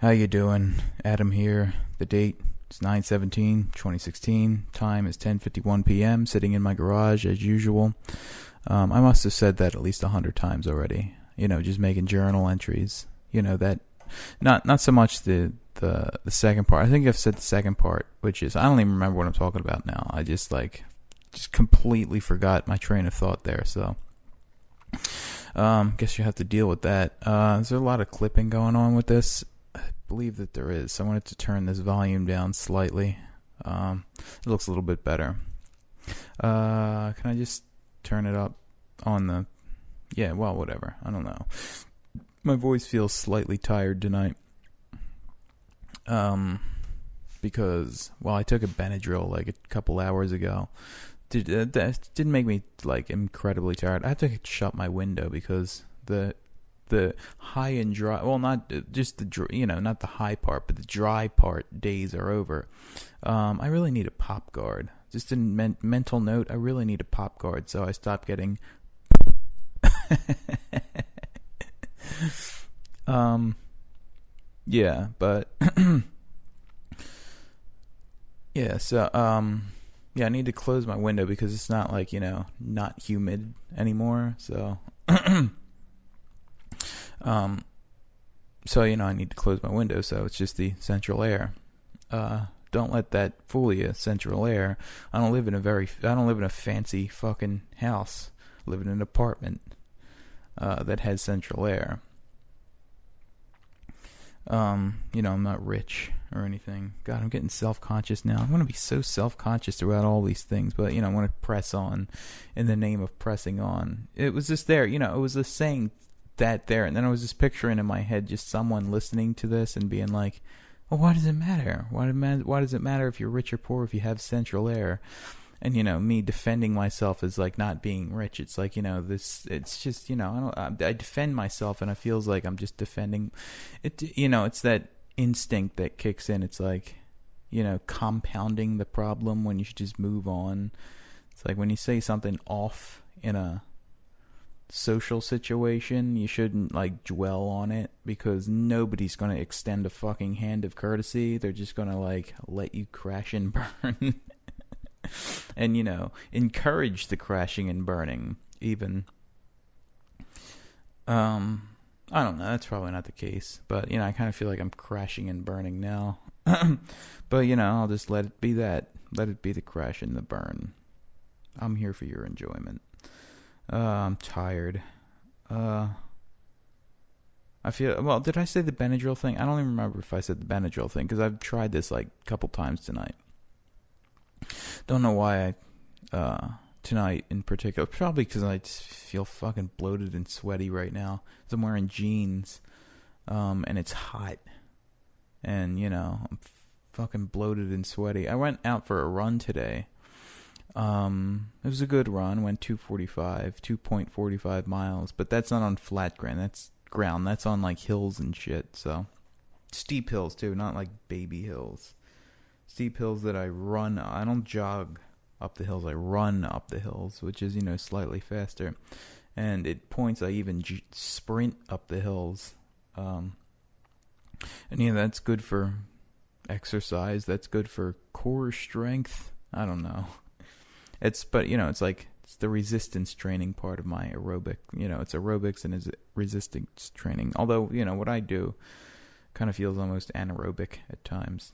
How you doing? Adam here. The date is 9/17/2016. Time is 10:51 p.m. Sitting in my garage as usual. I must have said that at least 100 times already. Just making journal entries. That not so much the second part. I think I've said the second part, which is I don't even remember what I'm talking about now. I just completely forgot my train of thought there. So guess you have to deal with that. Is there a lot of clipping going on with this? I believe that there is. So I wanted to turn this volume down slightly. It looks a little bit better. Can I just turn it up on the... Yeah, well, whatever. I don't know. My voice feels slightly tired tonight. Because, I took a Benadryl like a couple hours ago. That didn't make me incredibly tired. I have to shut my window because the high and dry, not just not the high part, but the dry part days are over. I really need a pop guard. Just a mental note, I really need a pop guard, so I stopped getting yeah, but yeah, so yeah, I need to close my window because it's not not humid anymore, so so I need to close my window, so it's just the central air. Don't let that fool you, central air. I don't live in a fancy fucking house. I live in an apartment that has central air. I'm not rich or anything. God, I'm getting self-conscious now. I'm going to be so self-conscious throughout all these things, but, I want to press on in the name of pressing on. It was just there, it was just saying that there, and then I was just picturing in my head just someone listening to this and being like, well, why does it matter? Why does it matter if you're rich or poor if you have central air? And, me defending myself as, not being rich. It's it's just, I defend myself and it feels like I'm just defending it. It's that instinct that kicks in. It's compounding the problem when you should just move on. It's like when you say something off in a social situation, you shouldn't, dwell on it because nobody's going to extend a fucking hand of courtesy. They're just going to, let you crash and burn. And encourage the crashing and burning even. I don't know, that's probably not the case, but I kind of feel like I'm crashing and burning now. But I'll just let it be that. Let it be the crash and the burn. I'm here for your enjoyment. I'm tired. I feel, did I say the Benadryl thing? I don't even remember if I said the Benadryl thing because I've tried this a couple times tonight. Don't know why tonight in particular. Probably because I just feel fucking bloated and sweaty right now. I'm wearing jeans, and it's hot. And, I'm fucking bloated and sweaty. I went out for a run today. It was a good run. Went 2.45 miles. But that's not on flat ground. That's ground. That's on, hills and shit. So, steep hills, too. Not, baby hills. Steep hills that I run. I don't jog up the hills. I run up the hills, which is, slightly faster. And at points, I even sprint up the hills. And, that's good for exercise. That's good for core strength. I don't know. It's the resistance training part of my aerobic. It's aerobics and it's resistance training. Although, what I do kind of feels almost anaerobic at times.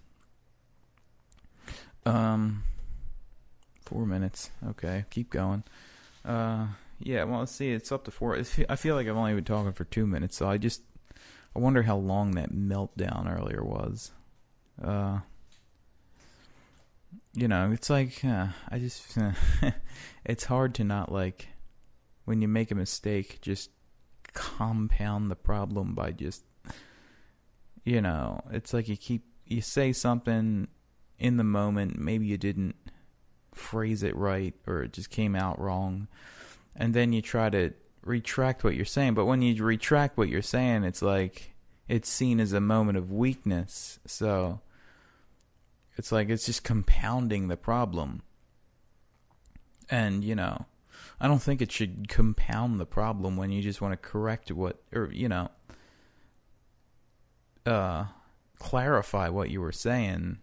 4 minutes. Okay, keep going. Yeah, let's see. It's up to 4. I feel like I've only been talking for 2 minutes, so I wonder how long that meltdown earlier was. It's it's hard to not when you make a mistake, just compound the problem by just, it's like you say something in the moment, maybe you didn't phrase it right or it just came out wrong, and then you try to retract what you're saying, but when you retract what you're saying, it's it's seen as a moment of weakness, so it's just compounding the problem. And I don't think it should compound the problem when you just want to correct clarify what you were saying.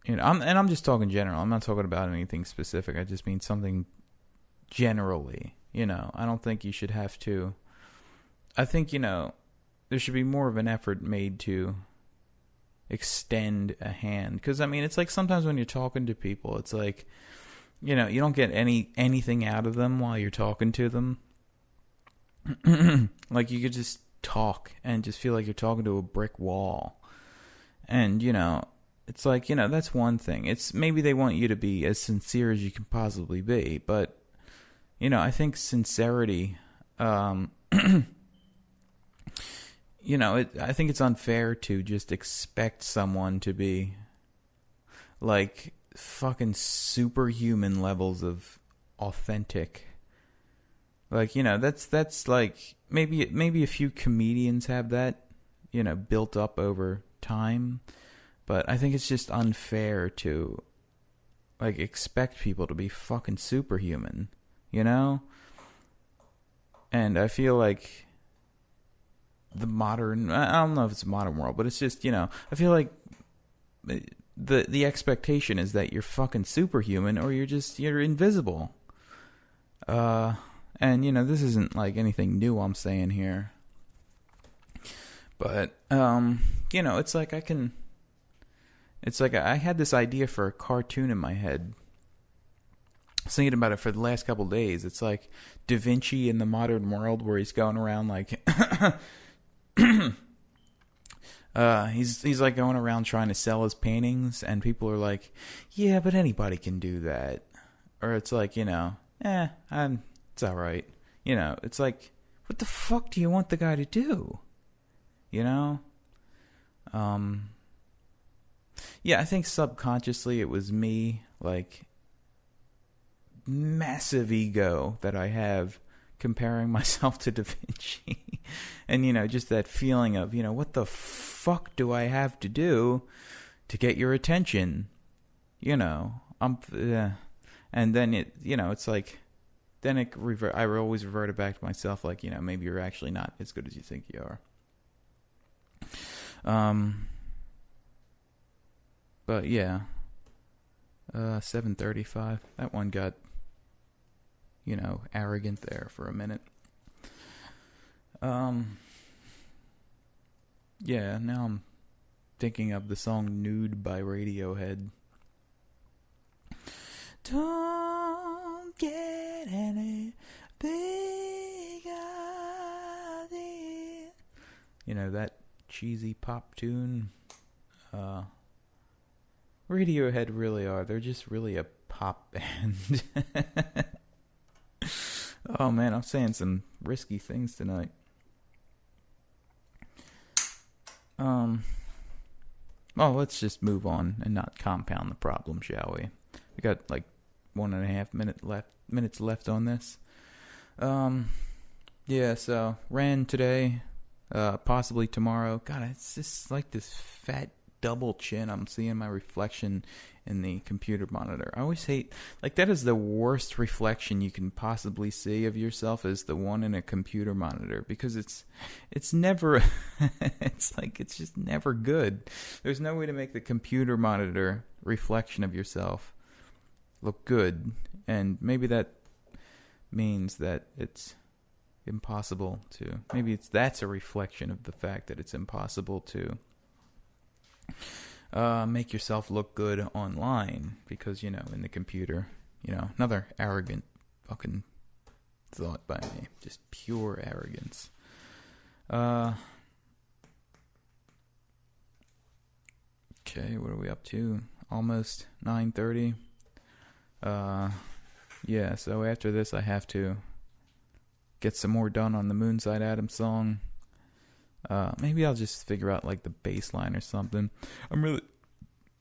I'm just talking general. I'm not talking about anything specific. I just mean something generally. I don't think you should have to. I think, there should be more of an effort made to extend a hand. Because, it's like sometimes when you're talking to people, it's like, you don't get anything out of them while you're talking to them. Like, you could just talk and just feel like you're talking to a brick wall. And, it's like, that's one thing. It's maybe they want you to be as sincere as you can possibly be. But, I think sincerity, I think it's unfair to just expect someone to be like fucking superhuman levels of authentic. Like, that's like maybe a few comedians have that, built up over time. But I think it's just unfair to like expect people to be fucking superhuman, And I feel like I don't know if it's a modern world, but it's just, I feel like the expectation is that you're fucking superhuman or you're invisible. And, this isn't like anything new I'm saying here. But, it's like I had this idea for a cartoon in my head. I was thinking about it for the last couple of days. It's like Davinci in the modern world where he's going around like... he's like going around trying to sell his paintings, and people are like, yeah, but anybody can do that. Or it's like, it's all right. It's like, what the fuck do you want the guy to do? Yeah, I think subconsciously it was me, like, massive ego that I have comparing myself to Da Vinci. And, just that feeling of, what the fuck do I have to do to get your attention? And then it's like, then I always reverted back to myself, like, maybe you're actually not as good as you think you are. But yeah, 7:35. That one got, arrogant there for a minute. Yeah, now I'm thinking of the song Nude by Radiohead. Don't get any bigger. That cheesy pop tune. Radiohead really are. They're just really a pop band. Oh man, I'm saying some risky things tonight. Well, let's just move on and not compound the problem, shall we? We got like 1.5 minutes left on this. Yeah, so ran today, possibly tomorrow. God, it's just like this fat double chin I'm seeing my reflection in the computer monitor. I always hate, like, that is the worst reflection you can possibly see of yourself, is the one in a computer monitor, because it's never it's like, it's just never good. There's no way to make the computer monitor reflection of yourself look good, and maybe that means that it's impossible to, that's a reflection of the fact that it's impossible to make yourself look good online, because, in the computer, another arrogant fucking thought by me. Just pure arrogance. Okay, what are we up to? Almost 9:30. Yeah, so after this I have to get some more done on the Moonside Adams song. Maybe I'll just figure out like the bass line or something. I'm really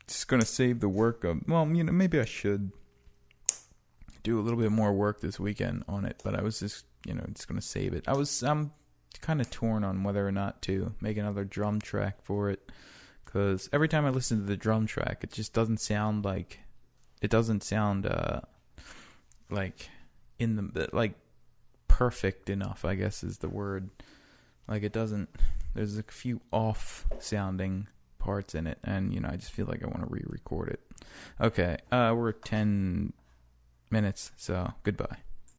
just going to save the work of, well, maybe I should do a little bit more work this weekend on it, but I was just, just going to save it. I'm kind of torn on whether or not to make another drum track for it, because every time I listen to the drum track, it just doesn't sound like, like perfect enough, I guess is the word. Like, it doesn't, There's a few off-sounding parts in it, and I just feel like I want to re-record it. Okay, we're at 10 minutes, so goodbye.